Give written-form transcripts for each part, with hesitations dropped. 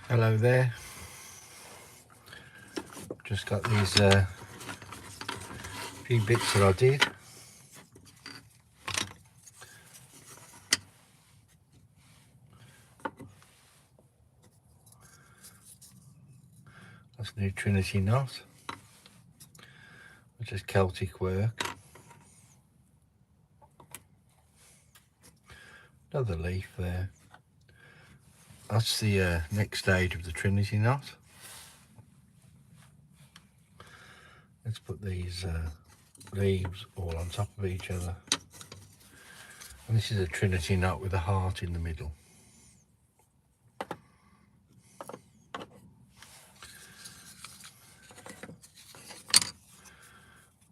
Hello there. Just got these few bits that I did. That's new Trinity knot, which is Celtic work. Another leaf there. That's the next stage of the Trinity knot. Let's put these leaves all on top of each other. And this is a Trinity knot with a heart in the middle.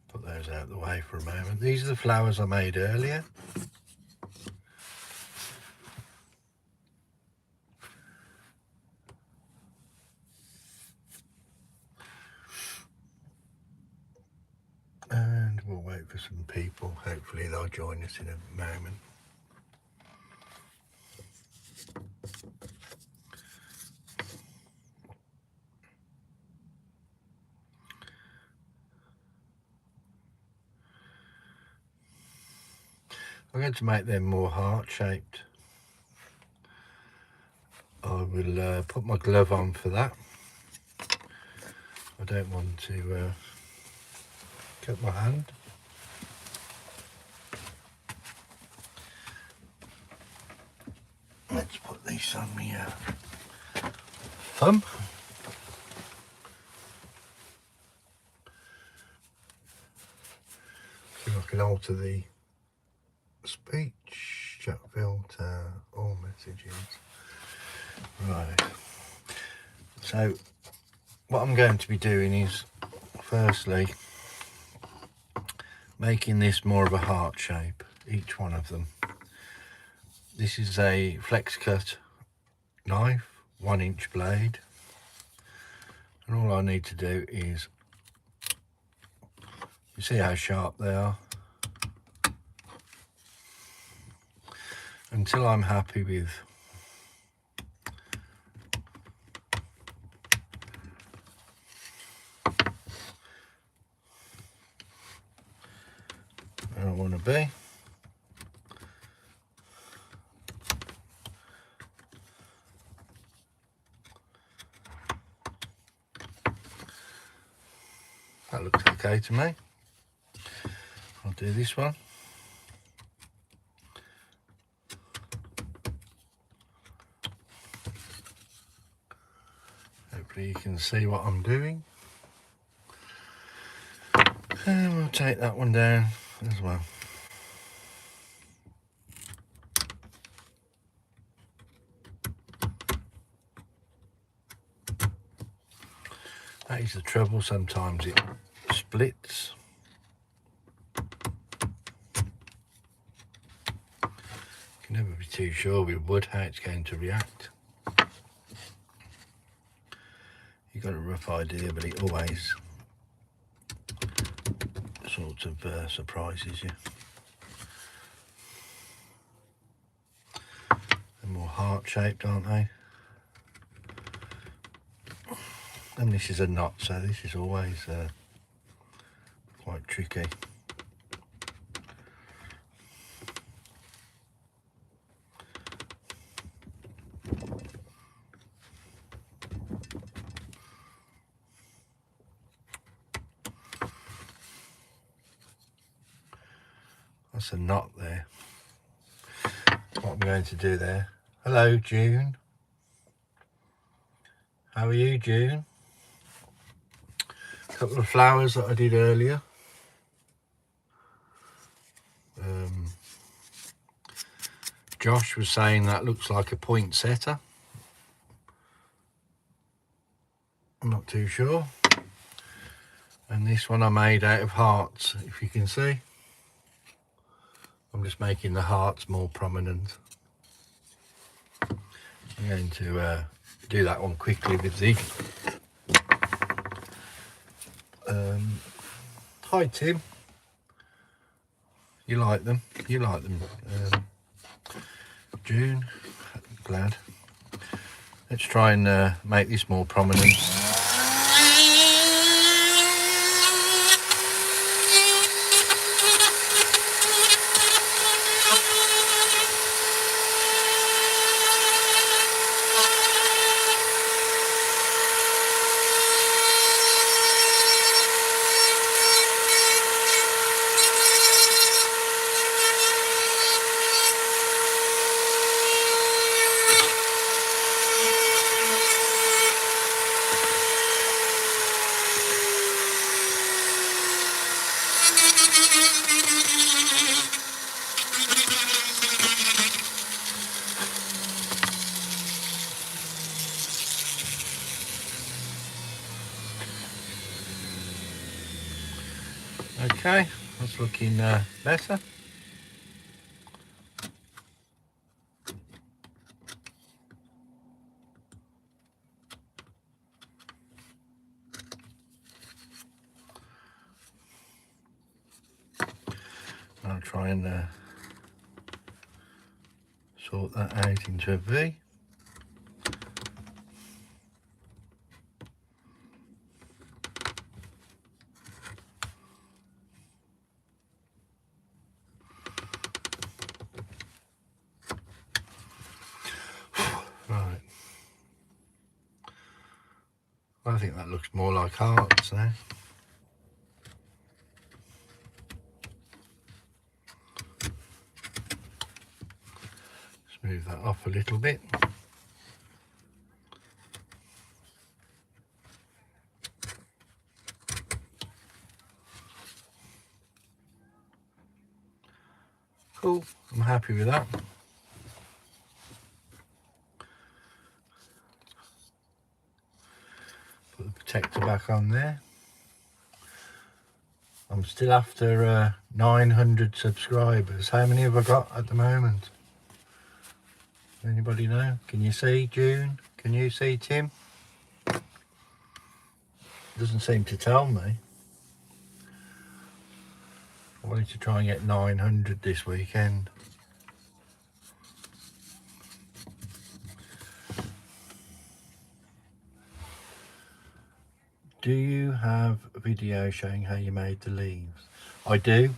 Put those out of the way for a moment. These are the flowers I made earlier. And we'll wait for some people. Hopefully they'll join us in a moment. I'm going to make them more heart-shaped. I will put my glove on for that. I don't want to cut my hand. Let's put this on my thumb. See if I can alter the speech, chat filter, all messages. Right. So what I'm going to be doing is firstly making this more of a heart shape, each one of them. This is a flex cut knife, 1-inch blade, and all I need to do is, you see how sharp they are, until I'm happy with where I want to be. That looks okay to me. I'll do this one. Hopefully you can see what I'm doing. And we'll take that one down as well. That is the trouble, sometimes it splits. You can never be too sure with wood how it's going to react. You've got a rough idea, but it always sort of surprises you. They're more heart-shaped, aren't they? And this is a knot, so this is always quite tricky. That's a knot there. What I'm going to do there. Hello, June. How are you, June? A couple of flowers that I did earlier. Josh was saying that looks like a poinsettia. I'm not too sure. And this one I made out of hearts, if you can see. I'm just making the hearts more prominent. I'm going to do that one quickly with the hi Tim, you like them, June, glad. Let's try and make this more prominent. Okay, that's looking better. I'll try and sort that out into a V. Right. I think that looks more like hearts now. Move that off a little bit. Cool, I'm happy with that. Put the protector back on there. I'm still after 900 subscribers. How many have I got at the moment? Anybody know? Can you see, June? Can you see, Tim? Doesn't seem to tell me. I wanted to try and get 900 this weekend. Do you have a video showing how you made the leaves? I do,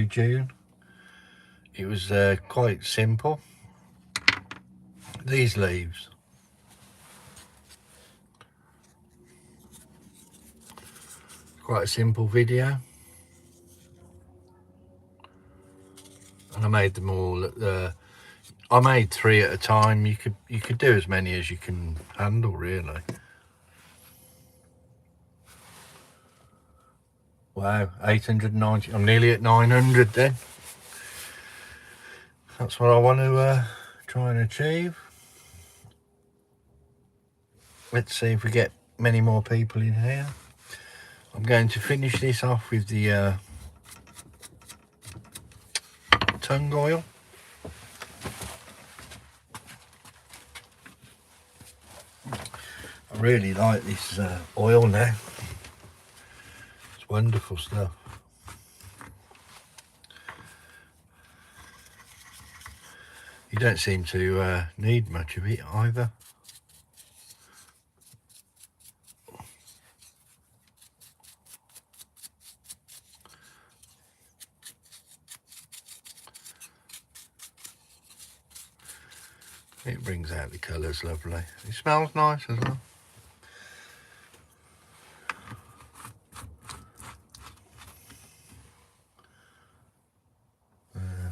June. It was quite simple. These leaves. Quite a simple video. And I made them all I made 3 at a time. You could do as many as you can handle, really. Wow, 890. I'm nearly at 900 then. That's what I want to try and achieve. Let's see if we get many more people in here. I'm going to finish this off with the tung oil. I really like this oil now. It's wonderful stuff. You don't seem to need much of it either. It brings out the colours lovely. It smells nice as well.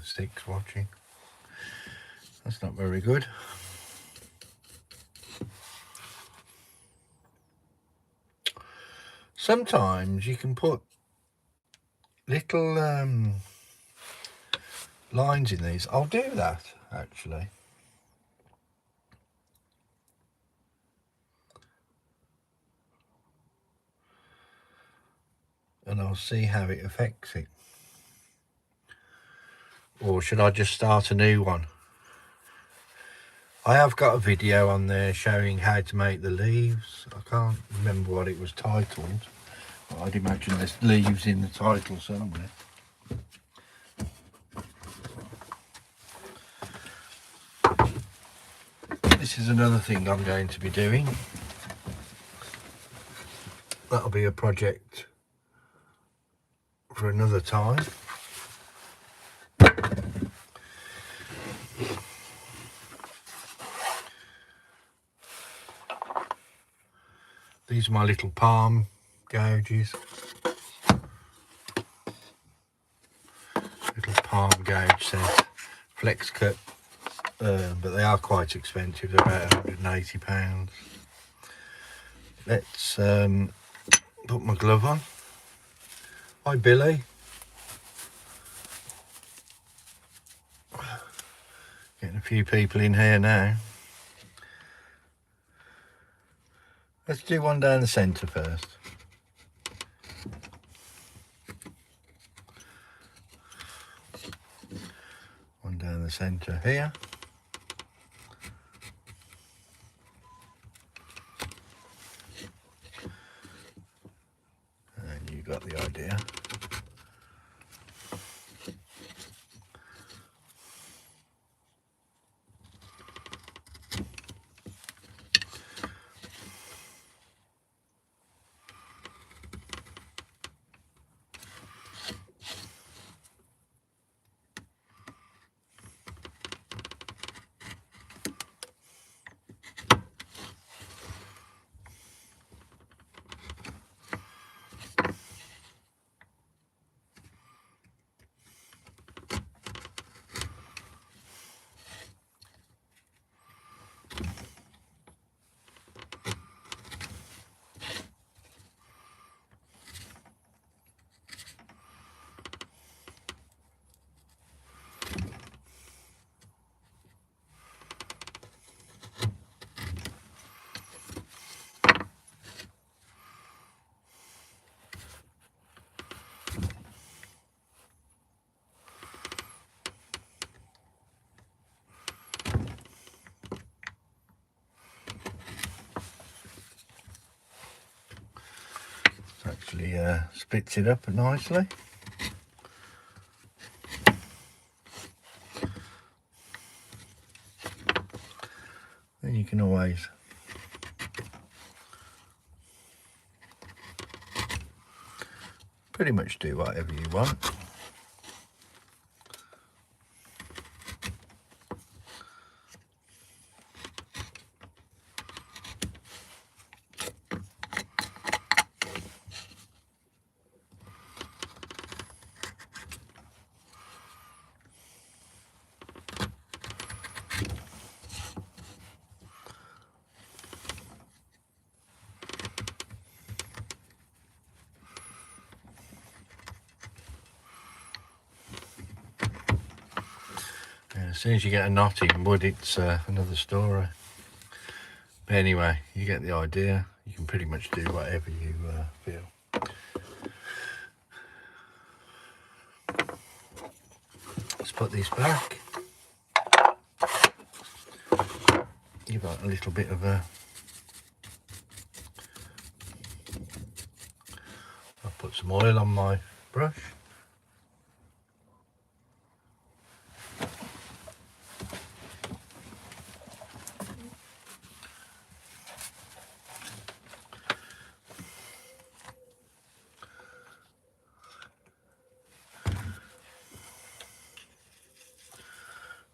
Six watching. That's not very good. Sometimes you can put little lines in these. I'll do that actually. And I'll see how it affects it. Or should I just start a new one? I have got a video on there showing how to make the leaves. I can't remember what it was titled, but I'd imagine there's leaves in the title somewhere. This is another thing I'm going to be doing. That'll be a project for another time. These are my little palm gouges. Little palm gouge set, flex cut, but they are quite expensive. They're about £180. Let's put my glove on. Hi Billy. Getting a few people in here now. Let's do one down the centre first. One down the centre here. And you got the idea. Actually splits it up nicely. Then you can always pretty much do whatever you want. As soon as you get a knot in wood, it's another story. But anyway, you get the idea. You can pretty much do whatever you feel. Let's put this back. You've got a little bit of a... I'll put some oil on my brush.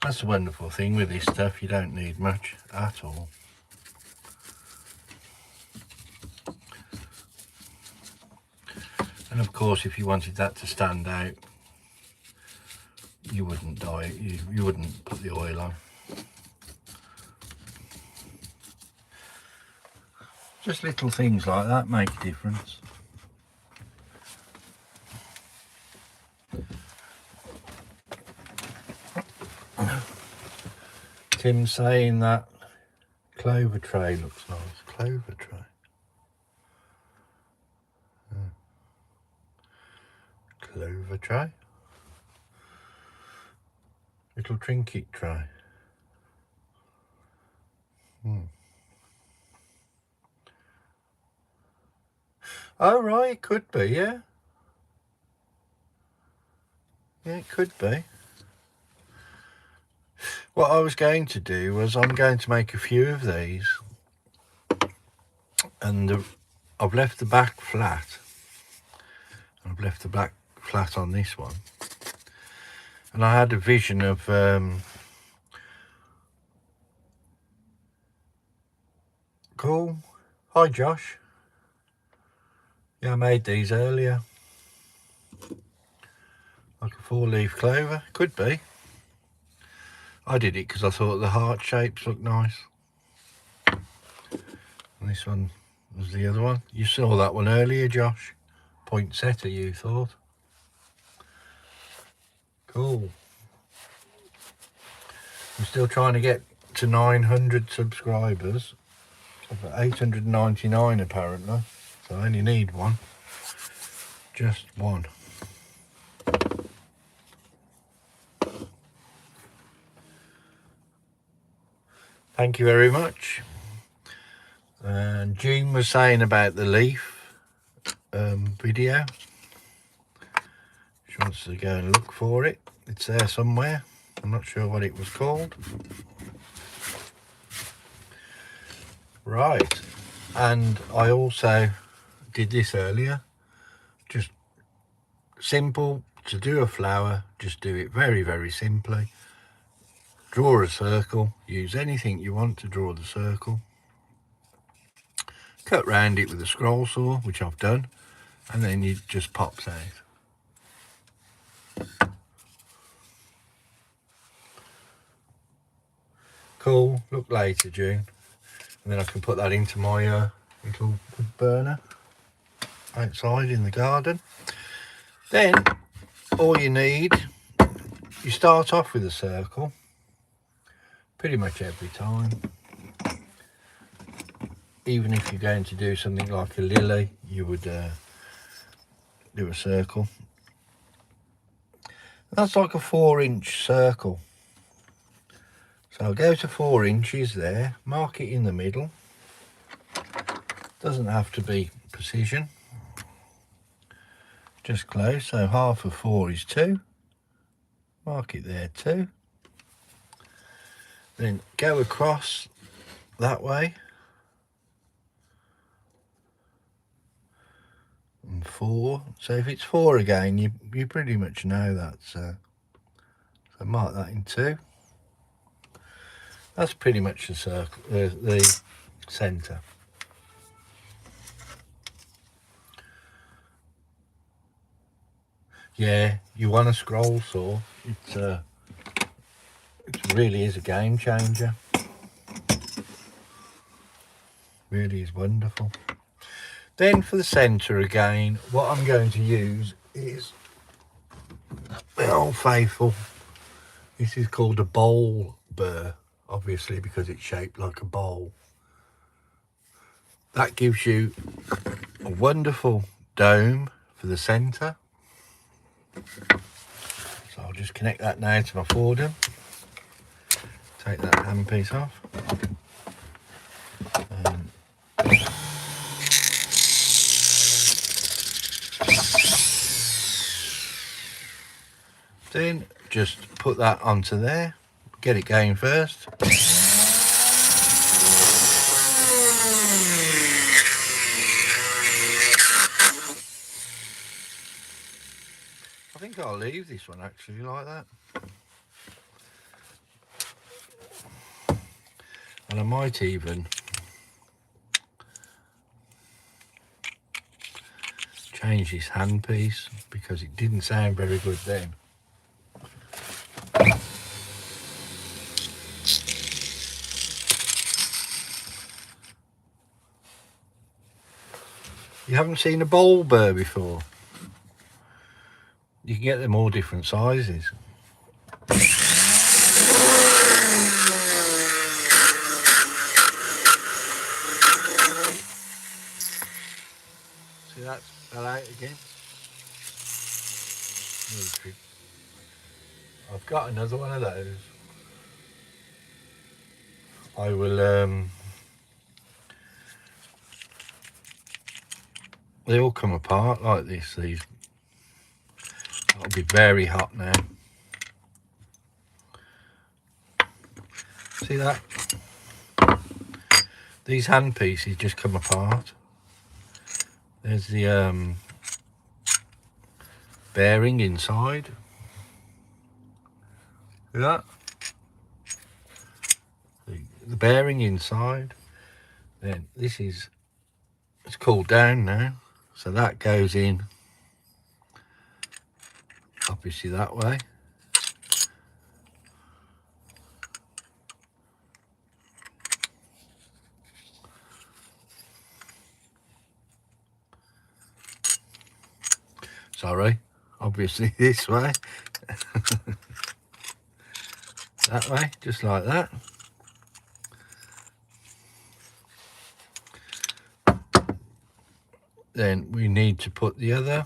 That's the wonderful thing with this stuff, you don't need much at all. And of course, if you wanted that to stand out, you wouldn't dye it, you wouldn't put the oil on. Just little things like that make a difference. Tim's saying that clover tray looks nice. Clover tray. Clover tray. Little trinket tray. Oh right, it could be, yeah. Yeah, it could be. What I was going to do was I'm going to make a few of these, and I've left the back flat. I've left the back flat on this one, and I had a vision of cool. Hi Josh. Yeah, I made these earlier. Like a 4-leaf clover. Could be. I did it because I thought the heart shapes looked nice. And this one was the other one. You saw that one earlier, Josh. Poinsettia, you thought. Cool. I'm still trying to get to 900 subscribers. I've got 899 apparently. So I only need one. Just one. Thank you very much. And Jean was saying about the leaf video. She wants to go and look for it. It's there somewhere. I'm not sure what it was called. Right. And I also did this earlier. Just simple to do a flower. Just do it very, very simply. Draw a circle. Use anything you want to draw the circle. Cut round it with a scroll saw, which I've done, and then it just pops out. Cool. Look later, June, and then I can put that into my little wood burner outside in the garden. Then all you need, you start off with a circle pretty much every time. Even if you're going to do something like a lily, you would do a circle. That's like a 4-inch circle. So I'll go to 4 inches there, mark it in the middle. Doesn't have to be precision. Just close, so half of 4 is 2. Mark it there too. Then go across that way. And 4. So if it's 4 again, you pretty much know that. So mark that in 2. That's pretty much the circle, the centre. Yeah, you want a scroll saw. It really is a game changer. Really is wonderful. Then for the centre again, what I'm going to use is the old faithful. This is called a bowl burr, obviously because it's shaped like a bowl. That gives you a wonderful dome for the centre. So I'll just connect that now to my fordham. Take that handpiece off. Then just put that onto there, get it going first. I think I'll leave this one actually like that. And I might even change this handpiece because it didn't sound very good then. You haven't seen a bowl burr before? You can get them all different sizes. See that fell out again? I've got another one of those. I will they all come apart like this, these. That'll be very hot now. See that? These hand pieces just come apart. There's the bearing inside. See that? The bearing inside. Then this is, it's cooled down now, so that goes in obviously that way. Sorry, obviously this way. That way, just like that. Then we need to put the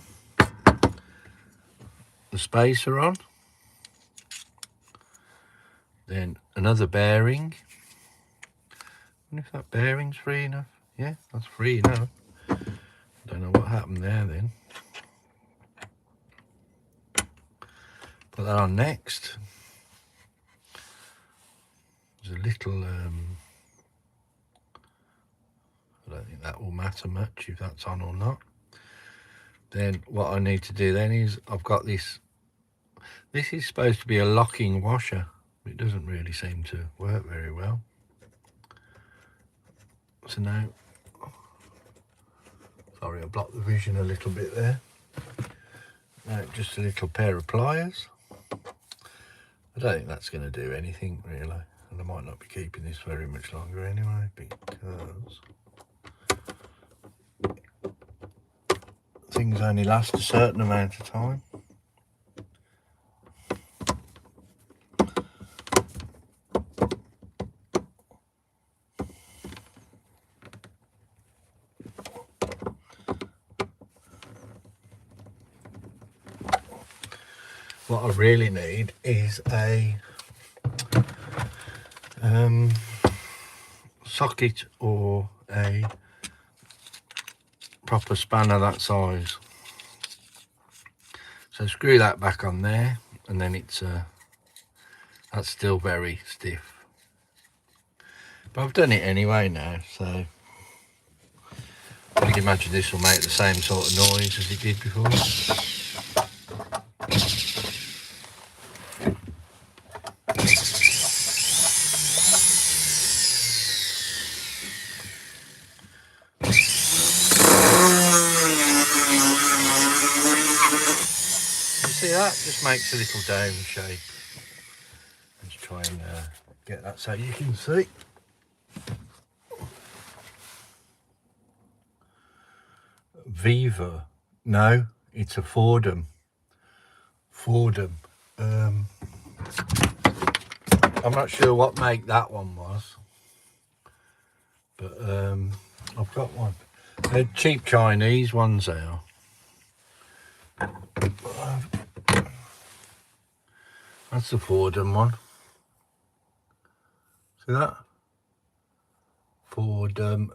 spacer on. Then another bearing. I wonder if that bearing's free enough. Yeah, that's free enough. Don't know what happened there then. Put that on next. There's a little, I don't think that will matter much if that's on or not. Then what I need to do then is, I've got this is supposed to be a locking washer. It doesn't really seem to work very well. So now, sorry, I blocked the vision a little bit there. Now just a little pair of pliers. I don't think that's going to do anything really, and I might not be keeping this very much longer anyway, because things only last a certain amount of time. What I really need is a socket or a proper spanner that size. So screw that back on there, and then it's that's still very stiff. But I've done it anyway now, so I can imagine this will make the same sort of noise as it did before. See that? Just makes a little dome shape. Let's try and get that so you can see. Viva. No, it's a Fordham. I'm not sure what make that one was, but I've got one. They're cheap Chinese ones there. That's the Fordham one. See that? Fordham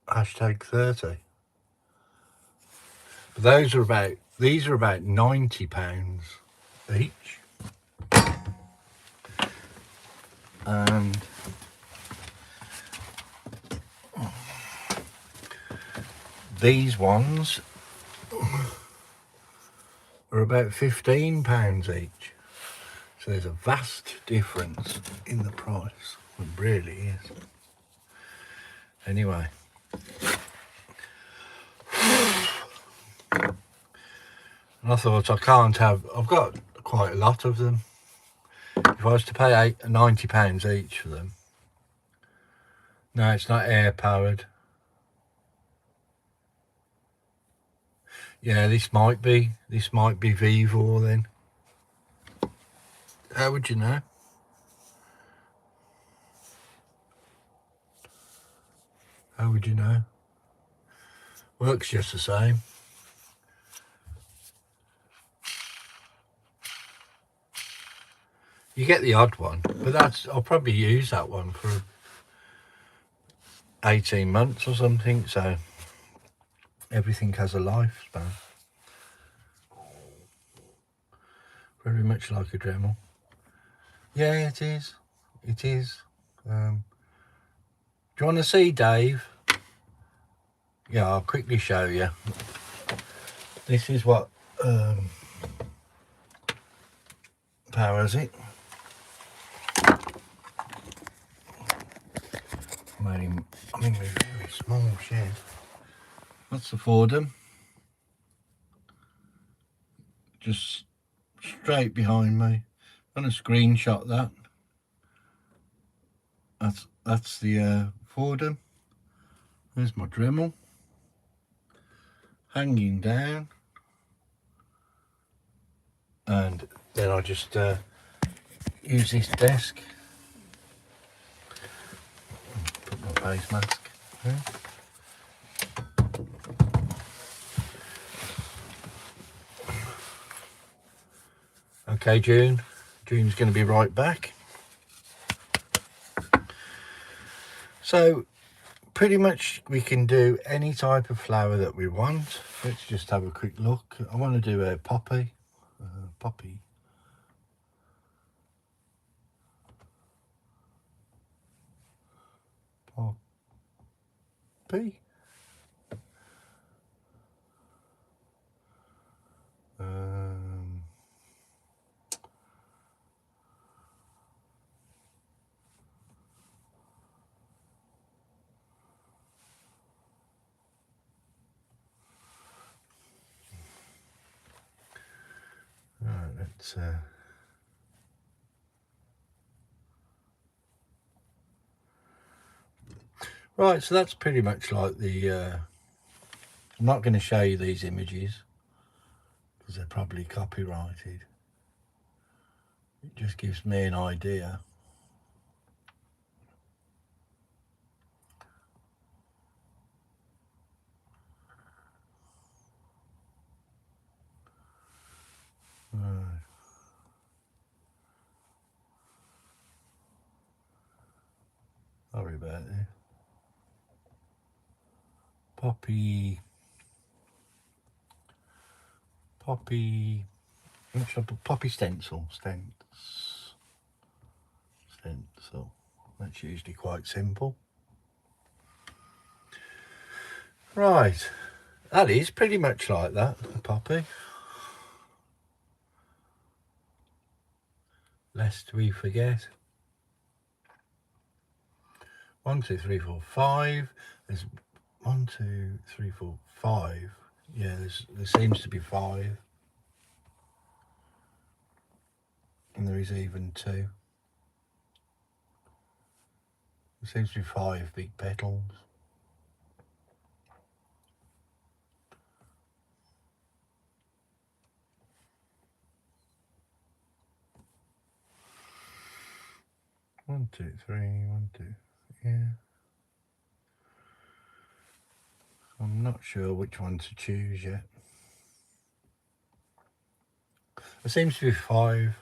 #30. But these are about £90 each. And these ones are about £15 each. So there's a vast difference in the price. It really is. Anyway. And I thought I've got quite a lot of them. If I was to pay £90 each for them. No, it's not air powered. Yeah, this might be Vivor then. How would you know? How would you know? Works just the same. You get the odd one, but I'll probably use that one for 18 months or something, so everything has a lifespan. Very much like a Dremel. Yeah, it is. it is. Do you want to see, Dave? Yeah, I'll quickly show you. This is what powers it. I'm in a very small shed. That's the Fordham. Just straight behind me. I'm gonna screenshot that. That's the Fordham. There's my Dremel hanging down, and then I just use this desk. Put my face mask there. Okay, June's going to be right back. So pretty much we can do any type of flower that we want. Let's just have a quick look. I want to do a poppy. Poppy. Right, let's right, so that's pretty much like the I'm not going to show you these images because they're probably copyrighted. It just gives me an idea. Right. Sorry about it. Poppy, poppy stencil. That's usually quite simple. Right, that is pretty much like that, a poppy. Lest we forget. 1, 2, 3, 4, 5. There's 1, 2, 3, 4, 5. Yeah, there seems to be 5. And there is even 2. There seems to be 5 big petals. One, two, three, 1, 2. Yeah. I'm not sure which one to choose yet. There seems to be 5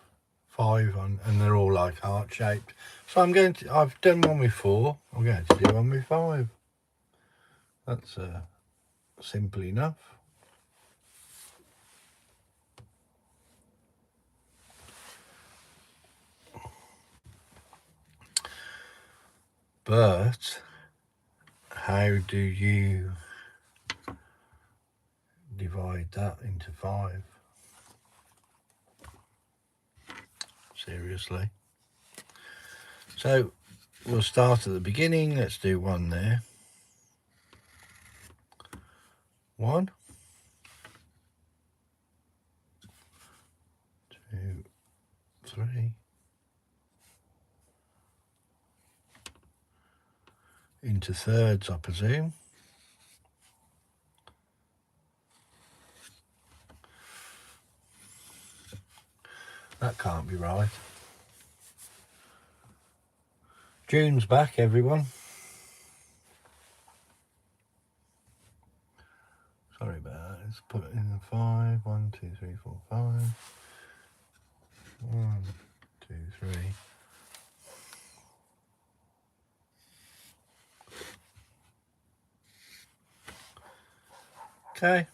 on, and they're all like heart shaped. So I've done one with 4. I'm going to do one with 5. That's simple enough. But how do you divide that into 5? Seriously. So we'll start at the beginning. Let's do 1 there. 1, 2, 3. Into thirds, I presume. That can't be right. June's back, everyone. Sorry about that. Let's put it in the 5. 1, 2, 3, 4, 5. 1, 2, 3. Okay.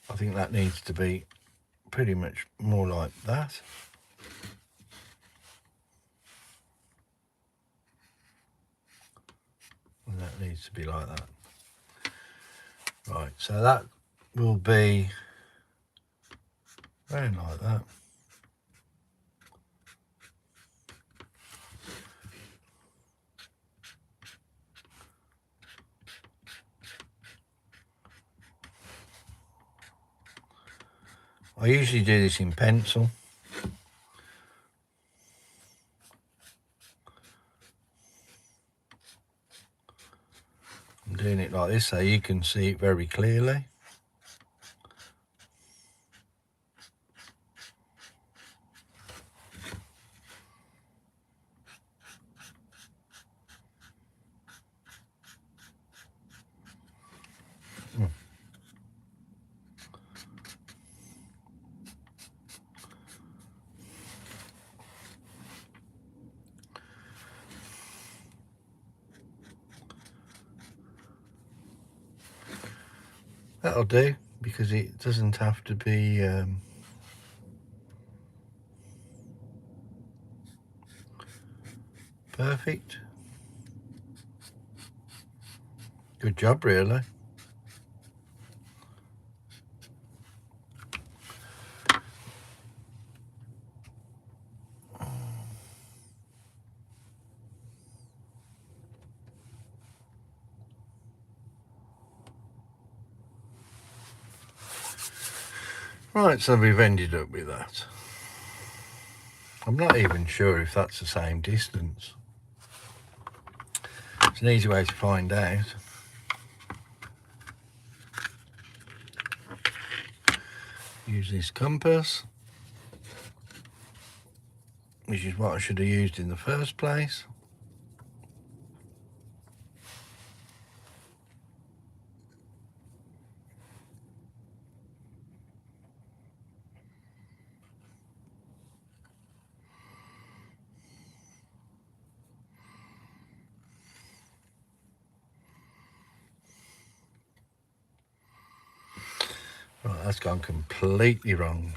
I think that needs to be pretty much more like that. And that needs to be like that. Right, so that will be round like that. I usually do this in pencil. I'm doing it like this so you can see it very clearly. That'll do, because it doesn't have to be perfect. Good job, really. Right, so we've ended up with that. I'm not even sure if that's the same distance. It's an easy way to find out. Use this compass, which is what I should have used in the first place. Right, that's gone completely wrong.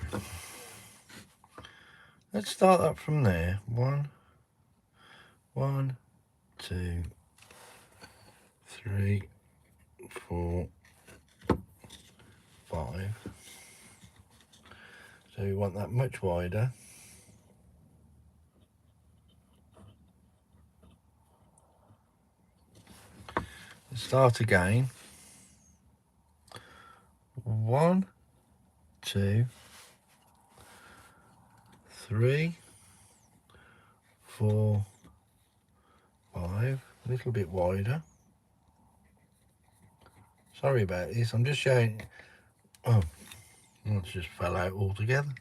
Let's start that from there. 1, 2, 3, 4, 5. So we want that much wider. Let's start again. 1, 2, 3, 4, 5. A little bit wider. Sorry about this. I'm just showing. Oh, it just fell out altogether.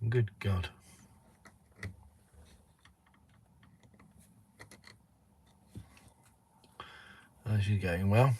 Good God. This is going well.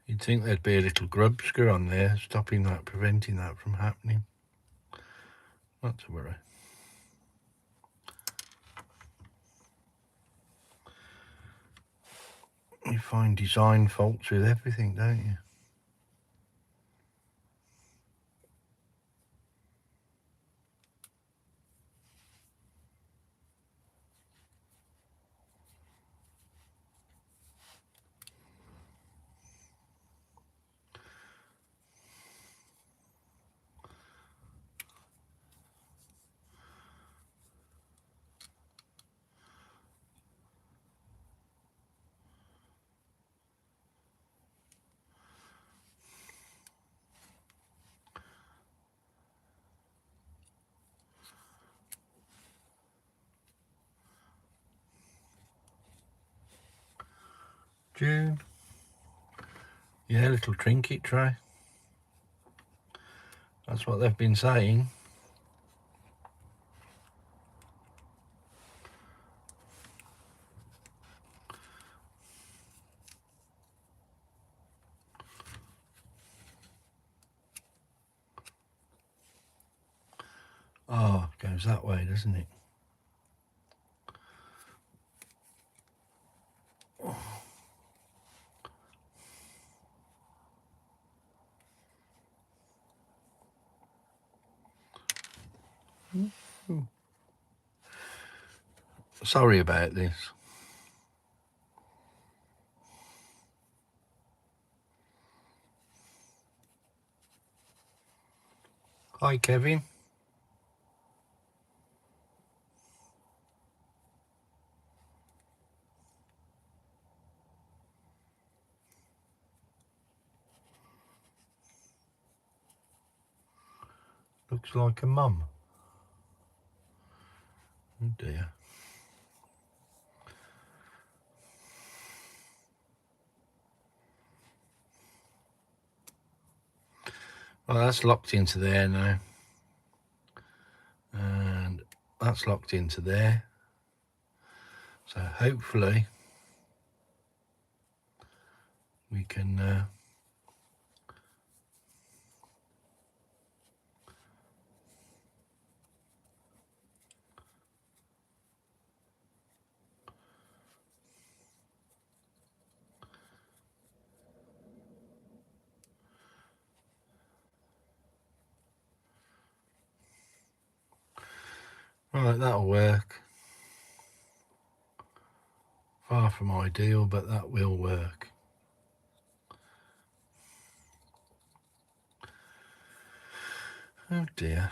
You'd think there'd be a little grub screw on there, stopping that, preventing that from happening. Not to worry. You find design faults with everything, don't you? June. Yeah, little trinket tray. That's what they've been saying. Oh, it goes that way, doesn't it? Sorry about this. Hi, Kevin. Looks like a mum. Oh dear. Well, that's locked into there now. And that's locked into there. So hopefully we can right, that'll work. Far from ideal, but that will work. Oh dear.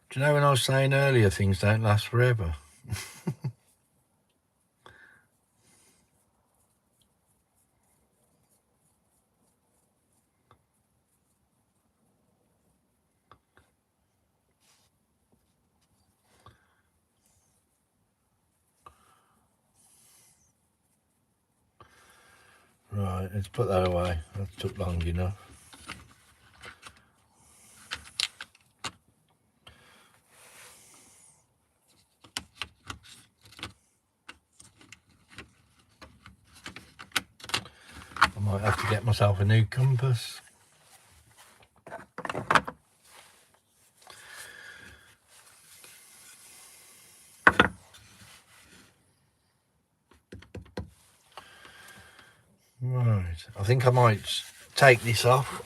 Do you know when I was saying earlier things don't last forever? Right, let's put that away. That took long enough. I might have to get myself a new compass. Right, I think I might take this off.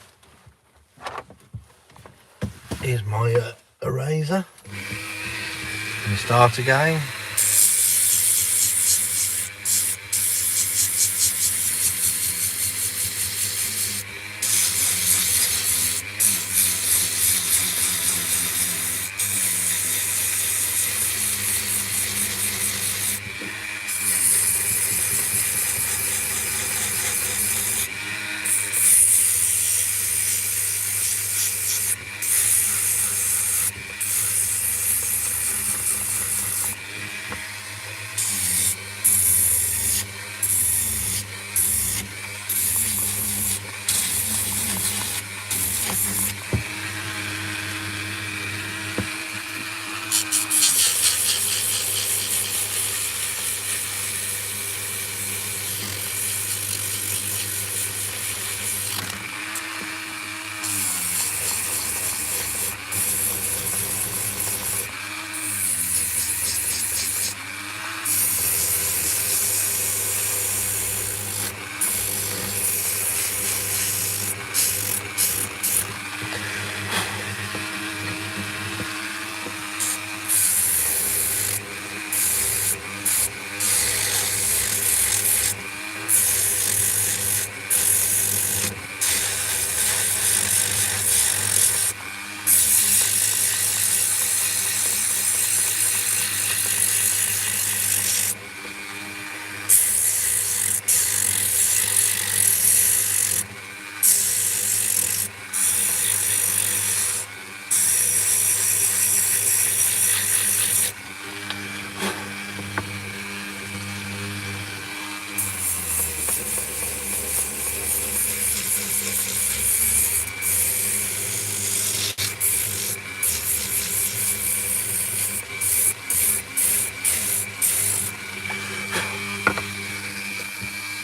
Here's my eraser. And start again.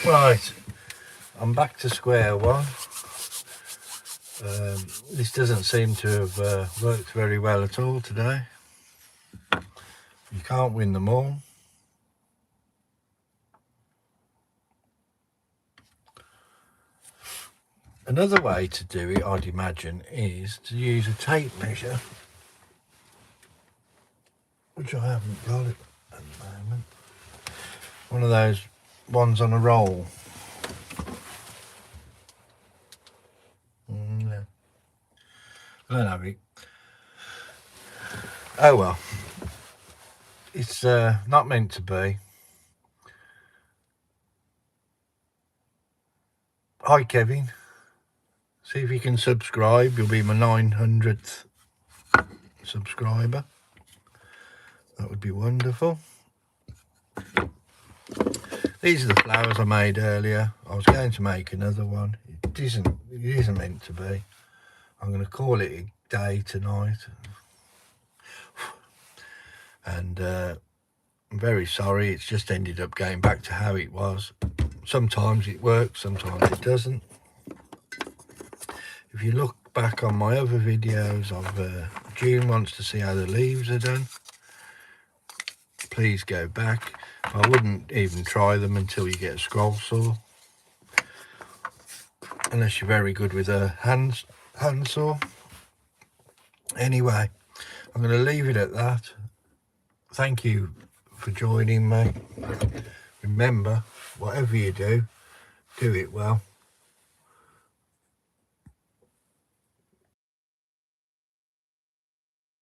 Right, I'm back to square one. This doesn't seem to have worked very well at all today. You can't win them all. Another way to do it, I'd imagine, is to use a tape measure, which I haven't got at the moment. One of those ones on a roll. No. I don't have it. Oh well. It's not meant to be. Hi Kevin. See if you can subscribe. You'll be my 900th subscriber. That would be wonderful. These are the flowers I made earlier. I was going to make another one. It isn't meant to be. I'm going to call it a day tonight. And I'm very sorry. It's just ended up going back to how it was. Sometimes it works, sometimes it doesn't. If you look back on my other videos of June wants to see how the leaves are done, please go back. I wouldn't even try them until you get a scroll saw, unless you're very good with a hand saw. Anyway, I'm going to leave it at that. Thank you for joining me. Remember, whatever you do, do it well.